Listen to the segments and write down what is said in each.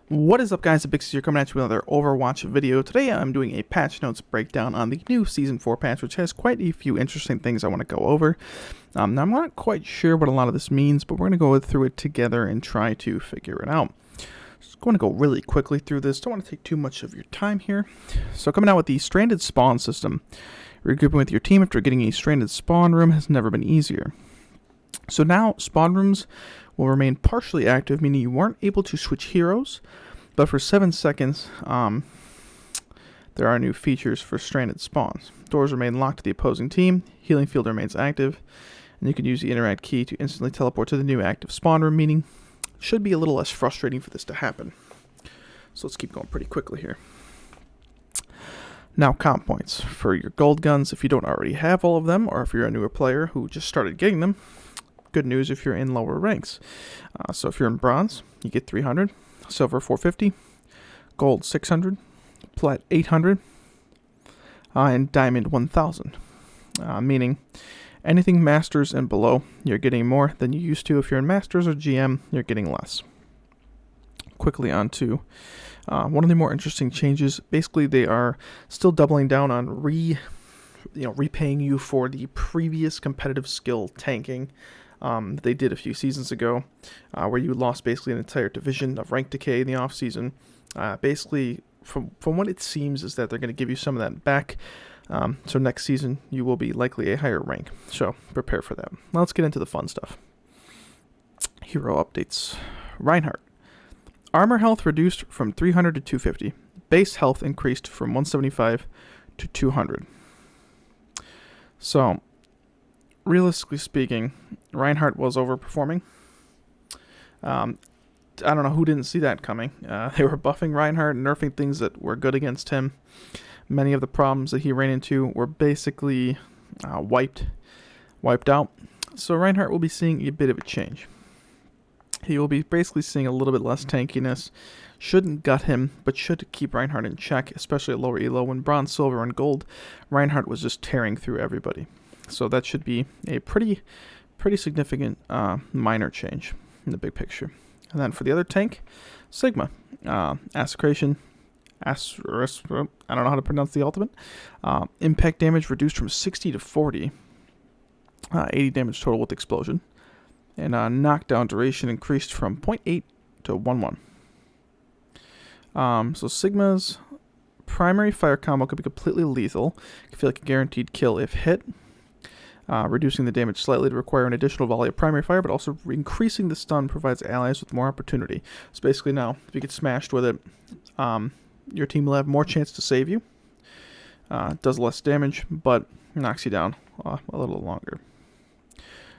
What is up, guys? The Big C here, coming at you with another Overwatch video. Today I'm doing a patch notes breakdown on the new Season 4 patch, which has quite a few interesting things I want to go over. Now, I'm not quite sure what a lot of this means, but we're going to go through it together and try to figure it out. Just going to go really quickly through this. Don't want to take too much of your time here. So coming out with the Stranded Spawn system. Regrouping with your team after getting a Stranded Spawn room has never been easier. So now, spawn rooms will remain partially active, meaning you weren't able to switch heroes, but for 7 seconds, there are new features for stranded spawns. Doors remain locked to the opposing team, healing field remains active, and you can use the interact key to instantly teleport to the new active spawn room, meaning it should be a little less frustrating for this to happen. So let's keep going pretty quickly here. Now, comp points. For your gold guns, if you don't already have all of them, or if you're a newer player who just started getting them, good news if you're in lower ranks. So if you're in bronze, you get 300, silver 450, gold 600, plat 800, and diamond 1000. Meaning anything masters and below, you're getting more than you used to. If you're in masters or GM, you're getting less. Quickly on to one of the more interesting changes. Basically, they are still doubling down on repaying you for the previous competitive skill tanking they did a few seasons ago, where you lost basically an entire division of rank decay in the off season. Basically, from what it seems, is that they're going to give you some of that back. So next season you will be likely a higher rank. So prepare for that. Now let's get into the fun stuff. Hero updates. Reinhardt. Armor health reduced from 300 to 250. Base health increased from 175 to 200. So, realistically speaking, Reinhardt was overperforming. I don't know who didn't see that coming. They were buffing Reinhardt and nerfing things that were good against him. Many of the problems that he ran into were basically wiped out. So Reinhardt will be seeing a bit of a change. He will be basically seeing a little bit less tankiness. Shouldn't gut him, but should keep Reinhardt in check, especially at lower elo. When bronze, silver, and gold, Reinhardt was just tearing through everybody. So that should be a pretty significant minor change in the big picture. And then for the other tank, Sigma. Assecration. I don't know how to pronounce the ultimate. Impact damage reduced from 60 to 40. 80 damage total with explosion. And knockdown duration increased from 0.8 to 1.1. So Sigma's primary fire combo could be completely lethal. It could feel like a guaranteed kill if hit. Reducing the damage slightly to require an additional volley of primary fire, but also increasing the stun provides allies with more opportunity. So basically now, if you get smashed with it, your team will have more chance to save you. Does less damage, but knocks you down a little longer.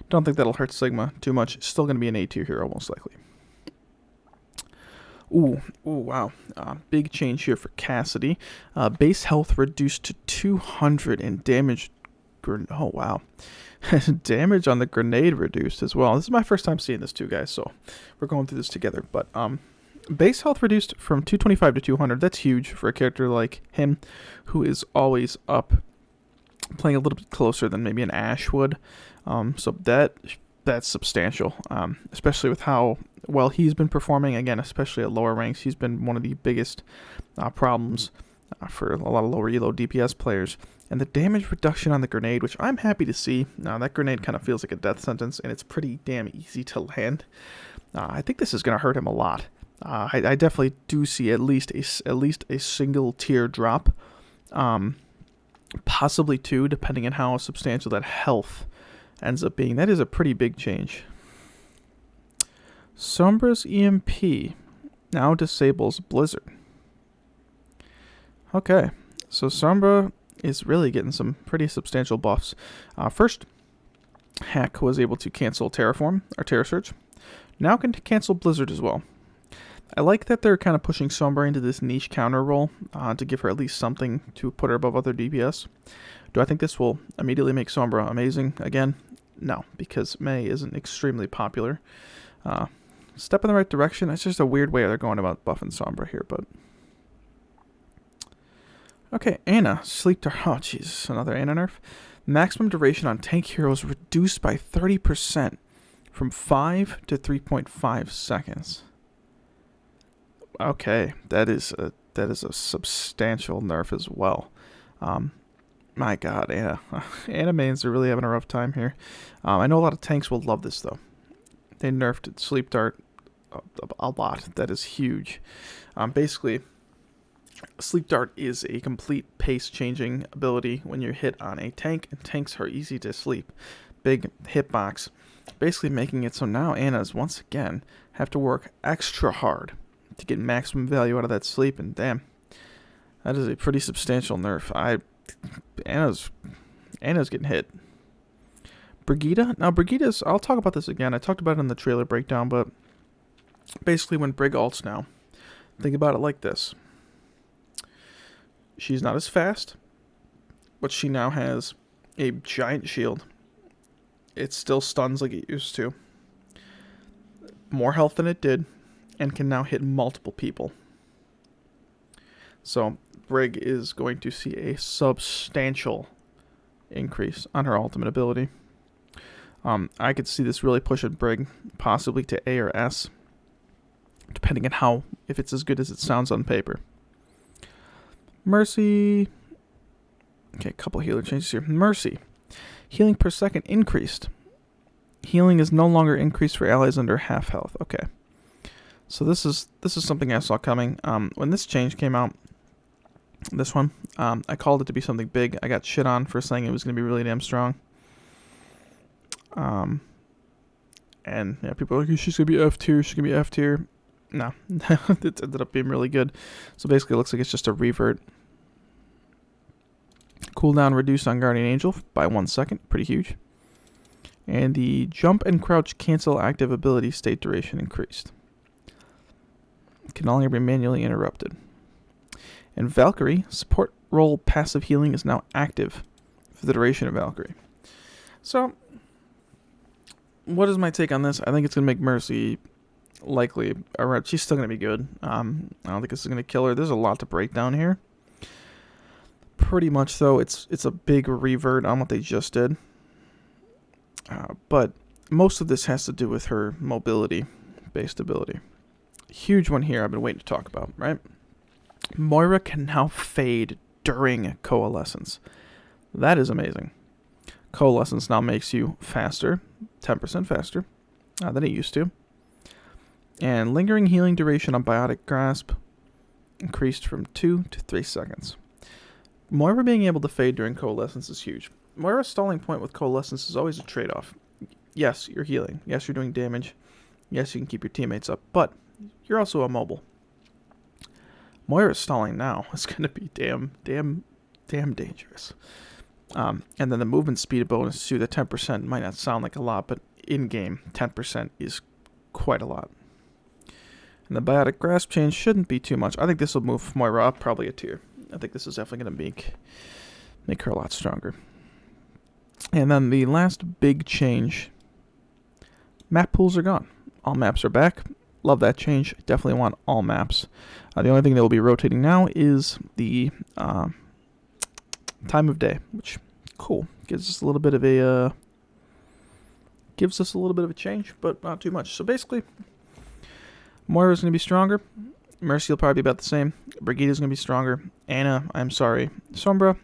Don't think that'll hurt Sigma too much. Still going to be an A-tier hero, most likely. Ooh, wow. Big change here for Cassidy. Base health reduced to 200 and damage... Oh, wow. Damage on the grenade reduced as well. This is my first time seeing this too, guys, so we're going through this together. But base health reduced from 225 to 200. That's huge for a character like him, who is always up, playing a little bit closer than maybe an Ashe would. So that's substantial, especially with how well he's been performing. Again, especially at lower ranks, he's been one of the biggest problems for a lot of lower elo DPS players. And the damage reduction on the grenade, which I'm happy to see. Now, that grenade kind of feels like a death sentence, and it's pretty damn easy to land. I think this is going to hurt him a lot. I definitely do see at least a single tier drop, possibly two, depending on how substantial that health ends up being. That is a pretty big change. Sombra's EMP now disables Blizzard. Okay, so Sombra is really getting some pretty substantial buffs. First, Hack was able to cancel Terraform, or Terra Search. Now can cancel Blizzard as well. I like that they're kind of pushing Sombra into this niche counter role to give her at least something to put her above other DPS. Do I think this will immediately make Sombra amazing again? No, because Mei isn't extremely popular. Step in the right direction. It's just a weird way they're going about buffing Sombra here, but... Okay, Ana. Sleep to... Oh, Jesus. Another Ana nerf. Maximum duration on tank heroes reduced by 30% from 5 to 3.5 seconds. Okay, that is a substantial nerf as well. Um, my God, Anna, Anna mains are really having a rough time here. I know a lot of tanks will love this though. They nerfed Sleep Dart a lot. That is huge. Basically, Sleep Dart is a complete pace changing ability when you're hit on a tank, and tanks are easy to sleep. Big hitbox. Basically making it so now Anna's once again have to work extra hard to get maximum value out of that sleep, and damn, that is a pretty substantial nerf. Anna's getting hit. Brigitte. Now Brigitte's, I'll talk about this again. I talked about it in the trailer breakdown, but basically when Brig ults now, think about it like this. She's not as fast, but she now has a giant shield. It still stuns like it used to. More health than it did, and can now hit multiple people. So Brig is going to see a substantial increase on her ultimate ability. I could see this really pushing Brig possibly to A or S, depending on if it's as good as it sounds on paper. Mercy. Okay, a couple healer changes here. Mercy. Healing per second increased. Healing is no longer increased for allies under half health. Okay. So this is something I saw coming. When this change came out, this one, I called it to be something big. I got shit on for saying it was going to be really damn strong. And yeah, people are like, she's going to be F tier, she's going to be F tier. No, it ended up being really good. So basically it looks like it's just a revert. Cooldown reduced on Guardian Angel by 1 second, pretty huge. And the jump and crouch cancel active ability state duration increased. Can no longer be manually interrupted. And Valkyrie, support role passive healing is now active for the duration of Valkyrie. So, what is my take on this? I think it's going to make Mercy likely, or she's still going to be good. I don't think this is going to kill her. There's a lot to break down here. Pretty much, though, it's a big revert on what they just did. But most of this has to do with her mobility-based ability. Huge one here I've been waiting to talk about, right? Moira can now fade during Coalescence. That is amazing. Coalescence now makes you faster, 10% faster than it used to. And lingering healing duration on Biotic Grasp increased from 2 to 3 seconds. Moira being able to fade during Coalescence is huge. Moira's stalling point with Coalescence is always a trade-off. Yes, you're healing. Yes, you're doing damage. Yes, you can keep your teammates up, but you're also immobile. Moira's stalling now is going to be damn dangerous. And then the movement speed bonus too, the 10% might not sound like a lot, but in-game, 10% is quite a lot. And the Biotic Grasp change shouldn't be too much. I think this will move Moira up probably a tier. I think this is definitely going to make her a lot stronger. And then the last big change, map pools are gone. All maps are back. Love that change. Definitely want all maps. The only thing that will be rotating now is the time of day, which cool, gives us a little bit of a change, but not too much. So basically, Moira's going to be stronger. Mercy will probably be about the same. Brigitte's going to be stronger. Anna, I'm sorry. Sombra,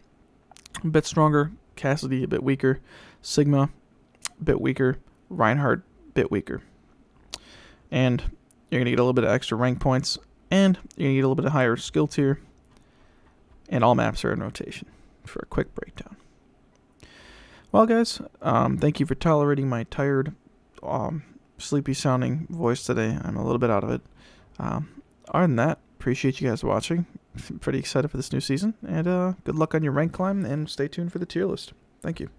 a bit stronger. Cassidy, a bit weaker. Sigma, a bit weaker. Reinhardt, a bit weaker. And you're going to get a little bit of extra rank points. And you're going to get a little bit of higher skill tier. And all maps are in rotation for a quick breakdown. Well, guys, thank you for tolerating my tired, sleepy-sounding voice today. I'm a little bit out of it. Other than that, appreciate you guys watching. Pretty excited for this new season. And good luck on your rank climb, and stay tuned for the tier list. Thank you.